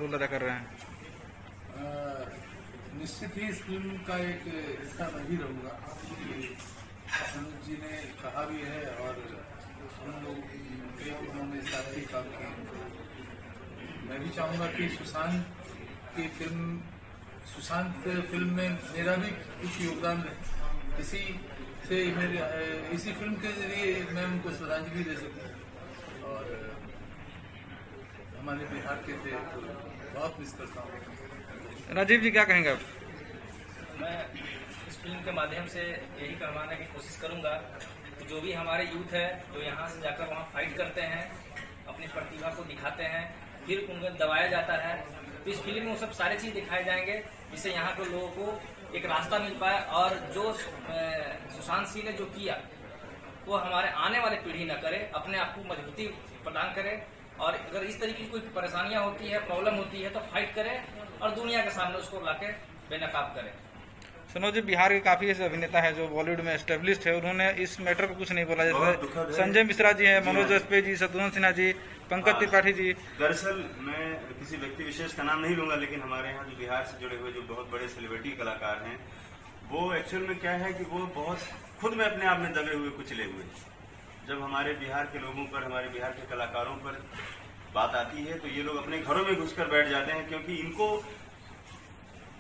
Role अदा कर रहे हैं? निश्चित ही इस फिल्म का एक हिस्सा मैं भी रहूँगा। अनुज जी ने कहा भी है और हम लोग उन्होंने साथ ही काम किया। मैं भी चाहूँगा कि सुशांत फिल्म में मेरा भी कुछ योगदान है। इसी फिल्म के जरिए मैं उनको श्रद्धांजलि दे सकूँ और हमारे बिहार के थे तो बहुत मिस करता हूँ। राजीव जी क्या कहेंगे आप? मैं इस फिल्म के माध्यम से यही करवाने की कोशिश करूंगा कि जो भी हमारे यूथ है जो यहाँ से जाकर वहाँ फाइट करते हैं, अपनी प्रतिभा को दिखाते हैं, फिर उनको दबाया जाता है, तो इस फिल्म में वो सब सारी चीज़ दिखाए जाएंगे जिससे यहाँ के लोगों को एक रास्ता मिल पाए और जो सुशांत सिंह ने जो किया वो हमारे आने वाले पीढ़ी न करे, अपने आप को मजबूती प्रदान करे और अगर इस तरीके की कोई परेशानियां होती है, प्रॉब्लम होती है तो फाइट करे और दुनिया के सामने उसको लाके बेनकाब करे। सनोज जी, बिहार के काफी ऐसे अभिनेता है जो बॉलीवुड में एस्टेब्लिश्ड है, उन्होंने इस मैटर को कुछ नहीं बोला। जैसे संजय मिश्रा जी हैं, मनोज वाजपेयी जी, शत्रुघ्न सिन्हा जी, पंकज त्रिपाठी जी। दरअसल मैं किसी व्यक्ति विशेष का नाम नहीं लूंगा, लेकिन हमारे यहाँ जो बिहार से जुड़े हुए जो बहुत बड़े सेलिब्रिटी कलाकार हैं, वो एक्चुअल में क्या है कि वो बहुत खुद में अपने आप में दबे हुए, कुचले हुए। जब हमारे बिहार के लोगों पर, हमारे बिहार के कलाकारों पर बात आती है तो ये लोग अपने घरों में घुसकर बैठ जाते हैं, क्योंकि इनको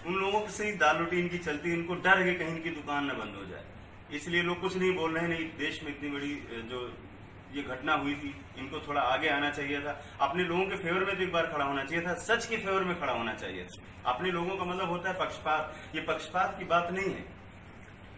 उन लोगों से ही दाल रोटी इनकी चलती है। इनको डर है कि कहीं इनकी दुकान न बंद हो जाए, इसलिए लोग कुछ नहीं बोल रहे हैं। नहीं, देश में इतनी बड़ी जो ये घटना हुई थी, इनको थोड़ा आगे आना चाहिए था, अपने लोगों के फेवर में तो एक बार खड़ा होना चाहिए था, सच के फेवर में खड़ा होना चाहिए था। अपने लोगों का मतलब होता है पक्षपात। ये पक्षपात की बात नहीं है,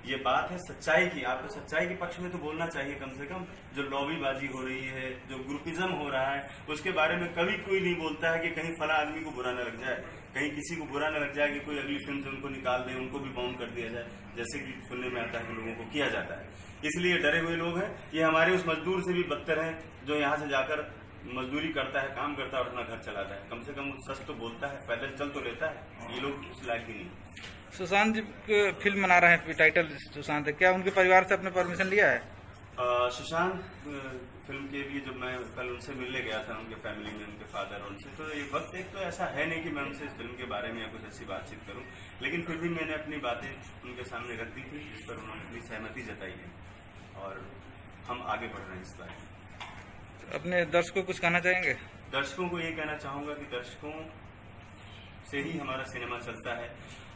ये बात है सच्चाई की। आपको सच्चाई के पक्ष में तो बोलना चाहिए कम से कम। जो लॉबीबाजी हो रही है, जो ग्रुपिज्म हो रहा है, उसके बारे में कभी कोई नहीं बोलता है कि कहीं फला आदमी को बुरा न लग जाए, कहीं किसी को बुरा न लग जाए कि कोई अगली फिल्म से उनको निकाल दे, उनको भी बाउंड कर दिया जाए, जैसे कि सुनने में आता है कि लोगों को किया जाता है। इसलिए डरे हुए लोग हैं। ये हमारे उस मजदूर से भी बदतर हैं जो यहाँ से जाकर मजदूरी करता है, काम करता है और अपना घर चलाता है। कम से कम सच तो बोलता है, पैदल चल तो लेता है। ये लोग उस लायक ही नहीं। सुशांत जी फिल्म बना रहे हैं, टाइटल सुशांत है, क्या उनके परिवार से अपने परमिशन लिया है? सुशांत फिल्म के लिए जब मैं कल उनसे मिलने गया था, उनके फैमिली में, उनके फादर और उनसे, तो ये वक्त एक तो ऐसा है नहीं कि मैं उनसे इस फिल्म के बारे में या कुछ अच्छी बातचीत करूं, लेकिन फिर भी मैंने अपनी बातें उनके सामने रख दी थी, जिस पर उन्होंने अपनी सहमति जताई है और हम आगे बढ़ रहे हैं इस बार। अपने दर्शकों को कुछ कहना चाहेंगे? दर्शकों को ये कहना चाहूंगा कि दर्शकों से ही हमारा सिनेमा चलता है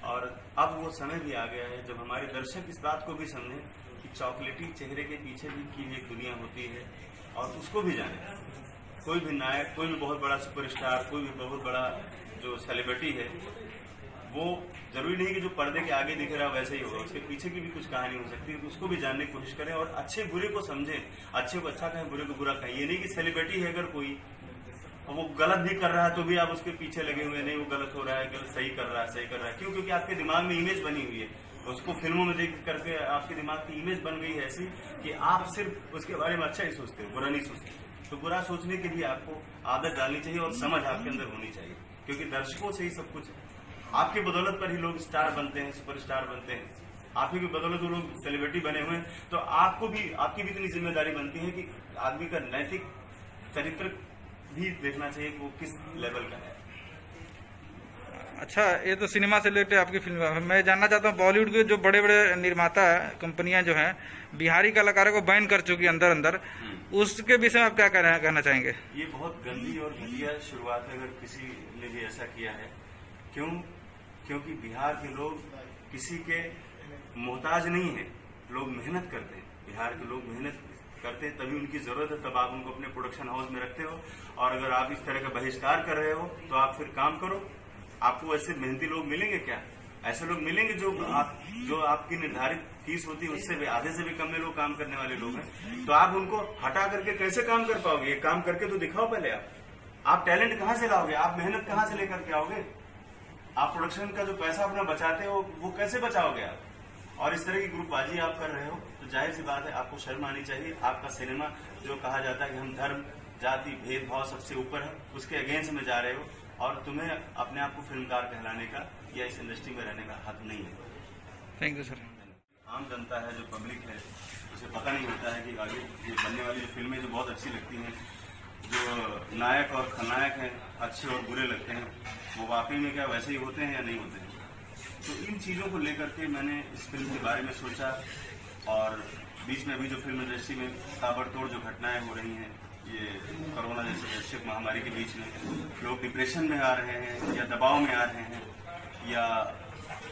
और अब वो समय भी आ गया है जब हमारे दर्शक इस बात को भी समझें कि चॉकलेटी चेहरे के पीछे भी की एक दुनिया होती है और उसको भी जाने। कोई भी नायक, कोई भी बहुत बड़ा सुपरस्टार, कोई भी बहुत बड़ा जो सेलिब्रिटी है, वो जरूरी नहीं कि जो पर्दे के आगे दिख रहा है वैसे ही होगा, उसके पीछे की भी कुछ कहानी हो सकती है। उसको भी जानने की कोशिश करें और अच्छे बुरे को समझें, अच्छे को अच्छा कहें, बुरे को बुरा कहें। ये नहीं कि सेलिब्रिटी है अगर कोई वो गलत भी कर रहा है तो भी आप उसके पीछे लगे हुए, नहीं वो गलत हो रहा है, गलत सही कर रहा है, सही कर रहा है। क्यों? क्योंकि आपके दिमाग में इमेज बनी हुई है, उसको फिल्मों में देख करके आपके दिमाग की इमेज बन गई है ऐसी कि आप सिर्फ उसके बारे में अच्छा ही सोचते हो, बुरा नहीं सोचते। तो बुरा सोचने की भी आपको आदत डालनी चाहिए और समझ आपके अंदर होनी चाहिए, क्योंकि दर्शकों से ही सब कुछ है। आपकी बदौलत पर ही लोग स्टार बनते हैं, सुपरस्टार बनते हैं। आप ही की बदौलत वो लोग सेलिब्रिटी बने हुए हैं। तो आपको भी, आपकी भी इतनी जिम्मेदारी बनती है कि आदमी का नैतिक चरित्र भी देखना चाहिए कि वो किस लेवल का है। अच्छा, ये तो सिनेमा से रिलेटेड आपकी फिल्म है। मैं जानना चाहता हूँ, बॉलीवुड के जो बड़े बड़े निर्माता कंपनियां जो हैं, बिहारी कलाकारों को बैन कर चुकी अंदर अंदर, उसके विषय में आप क्या कहना चाहेंगे? ये बहुत गंदी और घटिया शुरुआत है अगर किसी ने भी ऐसा किया है। क्यों? क्योंकि बिहार के लोग किसी के मोहताज नहीं है, लोग मेहनत करते हैं। बिहार के लोग मेहनत करते हैं, तभी उनकी जरूरत है, तब आप उनको अपने प्रोडक्शन हाउस में रखते हो। और अगर आप इस तरह का बहिष्कार कर रहे हो तो आप फिर काम करो। आपको ऐसे मेहनती लोग मिलेंगे क्या? ऐसे लोग मिलेंगे जो आपकी निर्धारित फीस होती है उससे भी आधे से भी कम में लोग काम करने वाले लोग हैं। तो आप उनको हटा करके कैसे काम कर पाओगे? ये काम करके तो दिखाओ पहले। आप टैलेंट कहाँ से लाओगे? आप मेहनत कहाँ से लेकर के आओगे? आप प्रोडक्शन का जो पैसा अपना बचाते हो वो कैसे बचाओगे आप? और इस तरह की ग्रुपबाजी आप कर रहे हो तो जाहिर सी बात है आपको शर्म आनी चाहिए। आपका सिनेमा जो कहा जाता है कि हम धर्म, जाति, भेदभाव सबसे ऊपर है, उसके अगेंस्ट में जा रहे हो और तुम्हें अपने आप को फिल्मकार कहलाने का या इस इंडस्ट्री में रहने का हक नहीं है। Thank you sir. आम जनता है, जो पब्लिक है, उसे पता नहीं होता है कि आगे ये बनने वाली जो फिल्में जो बहुत अच्छी लगती हैं जो नायक और खलनायक हैं, अच्छे और बुरे लगते हैं, वो वाकई में क्या वैसे ही होते हैं या नहीं होते हैं। तो इन चीज़ों को लेकर के मैंने इस फिल्म के बारे में सोचा, और बीच में अभी जो फिल्म इंडस्ट्री में ताबड़तोड़ जो घटनाएं हो रही हैं, ये कोरोना जैसे वैश्विक महामारी के बीच में लोग डिप्रेशन में आ रहे हैं या दबाव में आ रहे हैं, या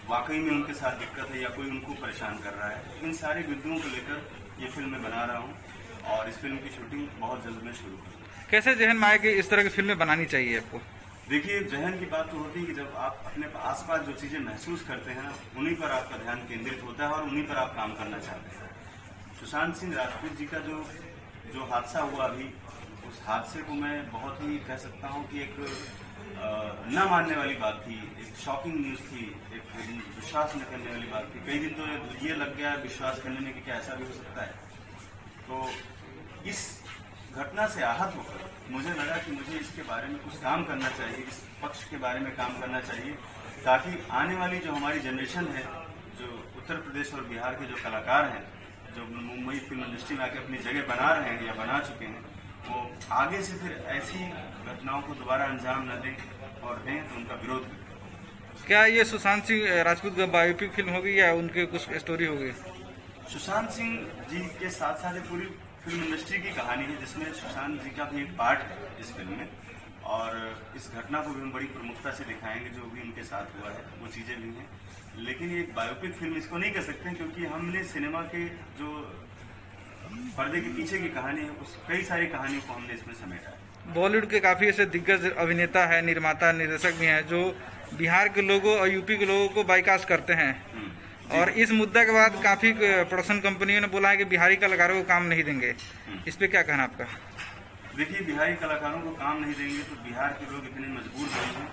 वाकई में उनके साथ दिक्कत है, या कोई उनको परेशान कर रहा है, इन सारे बिंदुओं को लेकर ये फिल्म मैं बना रहा हूँ, और इस फिल्म की शूटिंग बहुत जल्द में शुरू करूँगा। कैसे जहन में आए कि इस तरह की फिल्में बनानी चाहिए आपको? देखिए, जहन की बात तो होती है कि जब आप अपने आसपास जो चीज़ें महसूस करते हैं, उन्हीं पर आपका ध्यान केंद्रित होता है और उन्हीं पर आप काम करना चाहते हैं। सुशांत सिंह राजपूत जी का जो हादसा हुआ अभी, उस हादसे को मैं बहुत ही कह सकता हूँ कि एक न मानने वाली बात थी, एक शॉकिंग न्यूज़ थी, एक विश्वास न करने वाली बात थी। कई दिन तो ये लग गया विश्वास करने में कि क्या ऐसा भी हो सकता है। तो इस घटना से आहत होकर मुझे लगा कि मुझे इसके बारे में कुछ काम करना चाहिए, इस पक्ष के बारे में काम करना चाहिए, ताकि आने वाली जो हमारी जनरेशन है, जो उत्तर प्रदेश और बिहार के जो कलाकार हैं, जो मुंबई फिल्म इंडस्ट्री में आके अपनी जगह बना रहे हैं या बना चुके हैं, वो आगे से फिर ऐसी घटनाओं को दोबारा अंजाम न दें, और दें तो उनका विरोध करें। क्या ये सुशांत सिंह राजपूत का बायोपिक फिल्म होगी या उनके कुछ स्टोरी होगी? सुशांत सिंह जी के साथ साथ पूरी फिल्म इंडस्ट्री की कहानी है, जिसमें सुशांत जी का भी एक पार्ट है इस फिल्म में, और इस घटना को भी हम बड़ी प्रमुखता से दिखाएंगे, जो भी उनके साथ हुआ है वो चीज़ें भी हैं। लेकिन ये एक बायोपिक फिल्म इसको नहीं कह सकते, क्योंकि हमने सिनेमा के जो पर्दे के पीछे की कहानी है, उस कई सारी कहानियों को हमने इसमें समेटा है। बॉलीवुड के काफी ऐसे दिग्गज अभिनेता है, निर्माता, निर्देशक भी हैं, जो बिहार के लोगों और यूपी के लोगों को बाईकास्ट करते हैं, और इस मुद्दा के बाद काफी प्रोडक्शन कंपनियों ने बोला है कि बिहारी कलाकारों को काम नहीं देंगे। इस पे क्या कहना आपका? देखिए, बिहारी कलाकारों को काम नहीं देंगे तो बिहार के लोग इतने मजबूर नहीं हैं,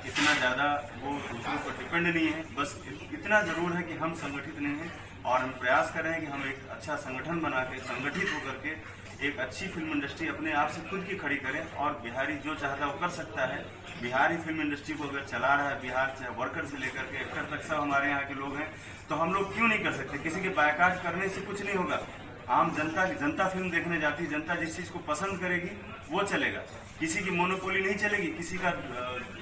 इतना ज़्यादा वो दूसरों पर डिपेंड नहीं है। बस इतना ज़रूर है कि हम संगठित नहीं हैं, और हम प्रयास कर रहे हैं कि हम एक अच्छा संगठन बना के, संगठित होकर के एक अच्छी फिल्म इंडस्ट्री अपने आप से खुद की खड़ी करें, और बिहारी जो चाहता है वो कर सकता है। बिहारी फिल्म इंडस्ट्री को अगर चला रहा है बिहार, चाहे वर्कर से लेकर के एक्टर तक सब हमारे यहाँ के लोग हैं, तो हम लोग क्यों नहीं कर सकते? किसी के बायकाट करने से कुछ नहीं होगा। आम जनता फिल्म देखने जाती है, जनता जिस चीज़ को पसंद करेगी वो चलेगा, किसी की मोनोपोली नहीं चलेगी, किसी का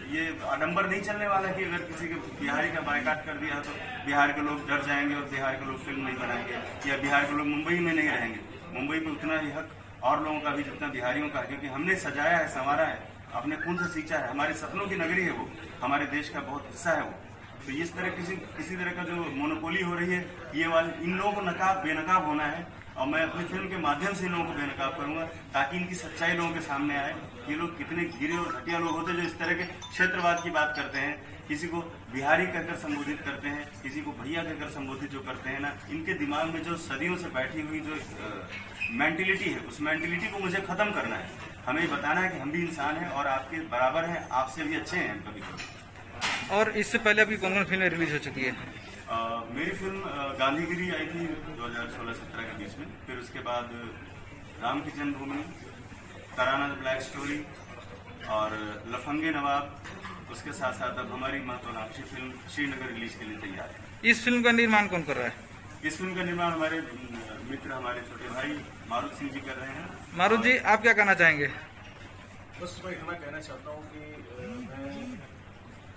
ये आडंबर नहीं चलने वाला कि अगर किसी के बिहारी का बायकाट कर दिया तो बिहार के लोग डर जाएंगे और बिहार के लोग फिल्म नहीं बनाएंगे, या बिहार के लोग मुंबई में नहीं रहेंगे। मुंबई में उतना ही हक और लोगों का भी जितना बिहारियों का है, क्योंकि हमने सजाया है, संवारा है, अपने खून से सींचा है, हमारे सपनों की नगरी है वो, हमारे देश का बहुत हिस्सा है वो। तो इस तरह किसी तरह का जो मोनोपोली हो रही है, ये वाली इन लोगों को बेनकाब होना है, और मैं अपनी फिल्म के माध्यम से इन लोगों को बेनकाब करूंगा, ताकि इनकी सच्चाई लोगों के सामने आए। ये लोग कितने गिरे और घटिया लोग होते हैं जो इस तरह के क्षेत्रवाद की बात करते हैं, किसी को बिहारी कहकर संबोधित करते हैं, किसी को भैया कहकर संबोधित जो करते हैं ना, इनके दिमाग में जो सदियों से बैठी हुई जो मेंटेलिटी है, उस मेंटेलिटी को मुझे खत्म करना है। हमें बताना है कि हम भी इंसान हैं और आपके बराबर हैं, आपसे भी अच्छे हैं कभी कभी। और इससे पहले अभी कौन कौन फिल्में रिलीज हो चुकी है? मेरी फिल्म गांधीगिरी आई थी 2016-17 के बीच में, फिर उसके बाद राम की जन्मभूमि, तराना द ब्लैक स्टोरी और लफंगे नवाब, उसके साथ साथ अब हमारी महत्वाकांक्षी फिल्म श्रीनगर रिलीज के लिए तैयार है। इस फिल्म का निर्माण कौन कर रहा है? इस फिल्म का निर्माण हमारे मित्र, हमारे छोटे भाई मारुत सिंह जी कर रहे हैं। मारुत जी, आप क्या कहना चाहेंगे? बस मैं इतना कहना चाहता हूँ कि मैं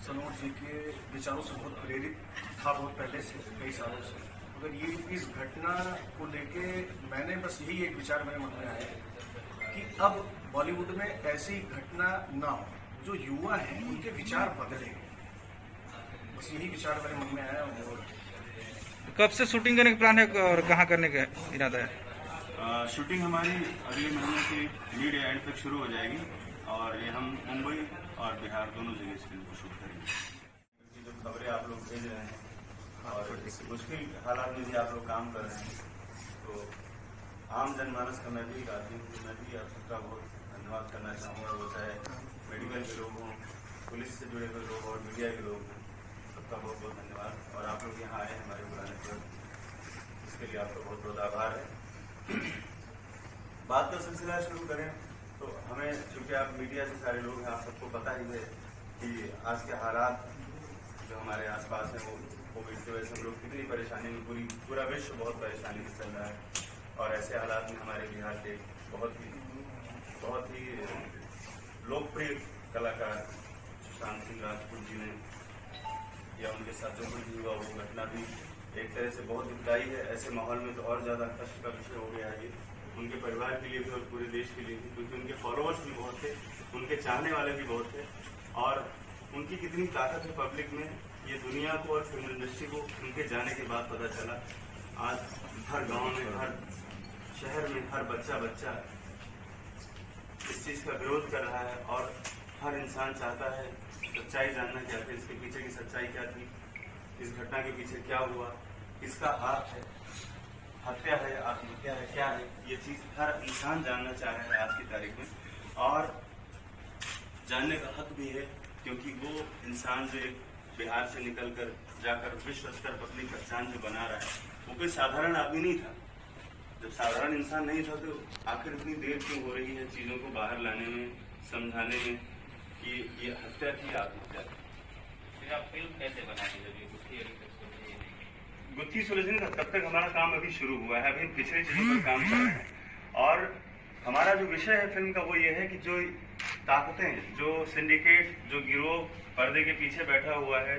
सनोज जी के विचारों से बहुत प्रेरित था, बहुत पहले से, कई सालों से। मगर ये इस घटना को लेके मैंने बस यही एक विचार मेरे मन में आया कि अब बॉलीवुड में ऐसी घटना ना हो, जो युवा हैं उनके विचार बदले। बस यही विचार मेरे मन में आया। और कब से शूटिंग करने का प्लान है और कहाँ करने का इरादा है? शूटिंग हमारी अगले महीने के मिड या एंड तक शुरू हो जाएगी, और ये हम मुंबई और बिहार दोनों जगह इस फिल्म को शूट करेंगे। जो खबरें आप लोग भेज रहे हैं और इस मुश्किल हालात में भी आप लोग काम कर रहे हैं, तो आम जनमानस का मैं भी एक आदमी हूँ, तो मैं भी आप सबका बहुत धन्यवाद करना चाहूँगा। वो चाहे मेडिकल के लोग हों, पुलिस से जुड़े हुए लोग और मीडिया के लोग हैं, सबका बहुत बहुत धन्यवाद। और आप लोग यहाँ आए हमारे बुलाने पर, इसके लिए आपका बहुत बहुत आभार है। बात का सिलसिला शुरू करें तो हमें, चूँकि आप मीडिया से सारे लोग हैं, आप सबको पता ही है कि आज के हालात जो हमारे आसपास हैं, वो कोविड की वजह से हम लोग कितनी परेशानी में, पूरा विश्व बहुत परेशानी में चल रहा है। और ऐसे हालात में हमारे बिहार के बहुत ही बहुत ही लोकप्रिय कलाकार सुशांत सिंह राजपूत जी ने या उनके साथ जो कुछ भी हुआ वो घटना भी एक तरह से बहुत दुखदायी है। ऐसे माहौल में तो और ज़्यादा कष्ट का विषय हो गया है ये, उनके परिवार के लिए भी और पूरे देश के लिए भी, क्योंकि उनके फॉलोअर्स भी बहुत थे, उनके चाहने वाले भी बहुत थे और उनकी कितनी ताकत है पब्लिक में, ये दुनिया को और फिल्म इंडस्ट्री को उनके जाने के बाद पता चला। आज हर गांव में, हर शहर में हर बच्चा इस चीज़ का विरोध कर रहा है और हर इंसान चाहता है सच्चाई जानना क्या थी, इसके पीछे की सच्चाई क्या थी, इस घटना के पीछे क्या हुआ, किसका हाथ है, हत्या है, आत्महत्या है, क्या है, ये चीज़ हर इंसान जानना चाह रहा है आज की तारीख में और जानने का हक भी है, क्योंकि वो इंसान जो एक बिहार से निकलकर जाकर विश्व स्तर पर अपनी पहचान जो बना रहा है, वो कोई साधारण आदमी नहीं था। जब साधारण इंसान नहीं था तो आखिर इतनी देर क्यों हो रही है चीज़ों को बाहर लाने में, समझाने में कि ये हत्या थी, आत्महत्या थी। फिर आप फिल्म कैसे बनाएंगे जब ये गुत्थी सुलझने का तब तक हमारा काम अभी शुरू हुआ है, अभी पिछले चीजों पर काम कर रहे हैं और हमारा जो विषय है फिल्म का वो ये है कि जो ताकतें, जो सिंडिकेट, जो गिरोह पर्दे के पीछे बैठा हुआ है,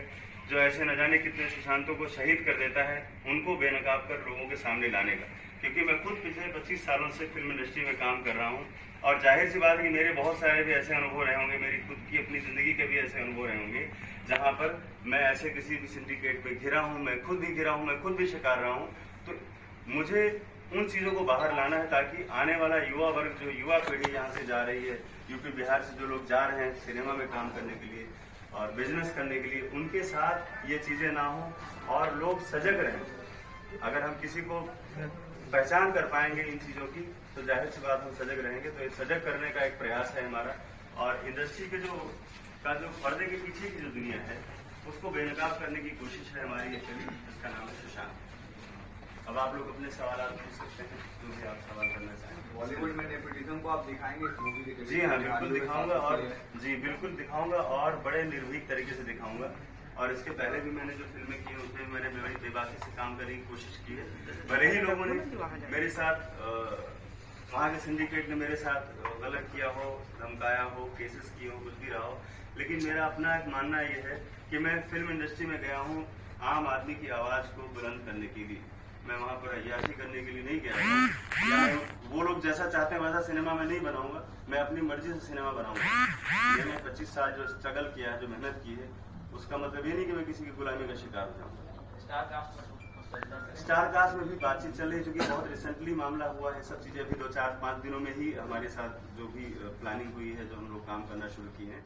जो ऐसे न जाने कितने सुशांतों को शहीद कर देता है, उनको बेनकाब कर लोगों के सामने लाने का। क्योंकि मैं खुद पिछले 25 सालों से फिल्म इंडस्ट्री में काम कर रहा हूँ और जाहिर सी बात है कि मेरे बहुत सारे भी ऐसे अनुभव रहे होंगे, मेरी खुद की अपनी जिंदगी के भी ऐसे अनुभव रहे होंगे जहाँ पर मैं ऐसे किसी भी सिंडिकेट पे घिरा हूँ, मैं खुद भी घिरा हूँ, मैं खुद भी शिकार रहा हूँ। तो मुझे उन चीज़ों को बाहर लाना है ताकि आने वाला युवा वर्ग, जो युवा पीढ़ी यहाँ से जा रही है, यूपी बिहार से जो लोग जा रहे हैं सिनेमा में काम करने के लिए और बिजनेस करने के लिए, उनके साथ ये चीज़ें ना हो और लोग सजग रहें। अगर हम किसी को पहचान कर पाएंगे इन चीज़ों की तो जाहिर सी बात हम सजग रहेंगे। तो ये सजग करने का एक प्रयास है हमारा और इंडस्ट्री के जो पर्दे के पीछे की जो दुनिया है उसको बेनकाब करने की कोशिश है हमारी ये फिल्म, जिसका नाम है सुशांत। अब आप लोग अपने सवाल पूछ सकते हैं, जो भी आप सवाल करना चाहें। बॉलीवुड में नेपोटिज्म को आप दिखाएंगे इस मूवी के? जी हाँ, बिल्कुल दिखाऊंगा और जी बिल्कुल दिखाऊंगा और बड़े निर्भीक तरीके से दिखाऊंगा। और इसके पहले भी मैंने जो फिल्में की उसमें मैंने बड़ी बेबाकी से काम करने की कोशिश की है। भले ही लोगों ने मेरे साथ, वहाँ के सिंडिकेट ने मेरे साथ गलत किया हो, धमकाया हो, केसेस किए हो, कुछ भी रहा हो, लेकिन मेरा अपना एक मानना ये है कि मैं फिल्म इंडस्ट्री में गया हूँ आम आदमी की आवाज़ को बुलंद करने के लिए। मैं वहाँ पर अय्याशी करने के लिए नहीं गया हूँ। वो लोग जैसा चाहते हैं वैसा सिनेमा में नहीं बनाऊंगा, मैं अपनी मर्जी से सिनेमा बनाऊंगा। मैंने 25 साल जो स्ट्रगल किया है, जो मेहनत की है, उसका मतलब ये नहीं कि मैं किसी की गुलामी का शिकार हो जाऊंगा। स्टार कास्ट में भी बातचीत चल रही है, चूंकि बहुत रिसेंटली मामला हुआ है। सब चीजें अभी 2-4-5 दिनों में ही हमारे साथ जो भी प्लानिंग हुई है, जो हम लोग काम करना शुरू किए हैं।